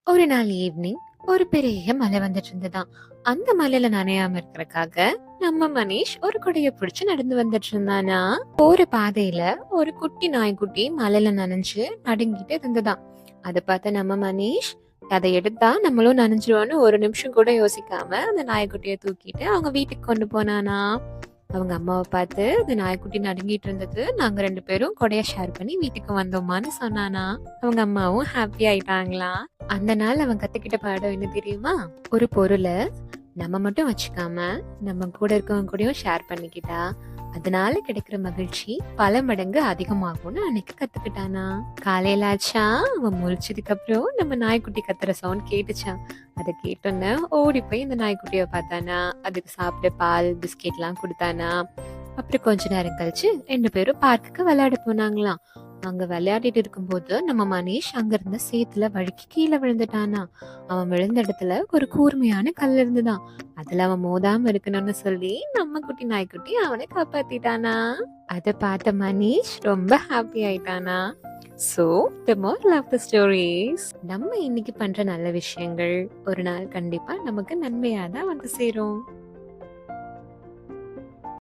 ஒரு நாள் ஈவினிங் ஒரு பெரிய மலை வந்துட்டு இருந்ததாம். அந்த மலையில நனையாம இருக்கறக்காக நம்ம மனிஷ் ஒரு கொடைய பிடிச்சு நடந்து வந்துட்டு இருந்தானா. போற பாதையில ஒரு குட்டி நாய்க்குட்டி மலையில நனைஞ்சு நடுங்கிட்டு இருந்ததாம். அதை பார்த்த நம்ம மனிஷ் அதை எடுத்தா நம்மளும் நனைஞ்சிருவோன்னு ஒரு நிமிஷம் கூட யோசிக்காம அந்த நாய்க்குட்டியை தூக்கிட்டு அவங்க வீட்டுக்கு கொண்டு போனானா. அவங்க அம்மாவை பார்த்து அந்த நாய்க்குட்டி நடுங்கிட்டு இருந்தது, நாங்க 2 பேரும் கொடைய ஷேர் பண்ணி வீட்டுக்கு வந்தோமான்னு சொன்னானா. அவங்க அம்மாவும் ஹாப்பி ஆயிட்டாங்களா. அந்த நாள் அவன் கத்துக்கிட்ட பாடம் என்ன தெரியுமா? ஒரு பொருளை நம்ம மட்டும் வச்சுக்காம நம்ம கூட இருக்கவங்க கூடயும் ஷேர் பண்ணிக்கிட்டா அதனால கிடைக்கிற மகிழ்ச்சி பல மடங்கு அதிகமாகும்னு அன்னைக்கு கத்துக்கிட்டானா. காலையில ஆச்சா, அவன் முழிச்சதுக்கு அப்புறம் நம்ம நாய்க்குட்டி கத்துற சவுண்ட் கேட்டுச்சான். அதை கேட்டோன்னு ஓடி போய் இந்த நாய்க்குட்டிய பார்த்தானா. அதுக்கு சாப்பிட பால் பிஸ்கெட் எல்லாம் கொடுத்தானா. அப்புறம் கொஞ்ச நேரம் கழிச்சு 2 பேரும் பார்க்குக்கு விளையாட போனாங்களாம். அங்க விளையாடிட்டு இருக்கும்போது நம்ம மனிஷ் அங்க இருந்த சேத்துல வழுக்கி கீழே விழுந்துட்டானா. அவன் விழுந்த இடத்துல ஒரு கூர்மையான கல் இருந்துதான். அதுல அவன் மோதாம இருக்கணும்னு சொல்லி நம்ம குட்டி நாய்க்குட்டி அவனை காப்பாத்திட்டானா. அதை பார்த்த மனிஷ் ரொம்ப happy ஆயிட்டானா. So, the moral of the story is, நம்ம இன்னைக்கு பண்ற நல்ல விஷயங்கள் ஒரு நாள் கண்டிப்பா நமக்கு நன்மையா தான் வந்து சேரும்.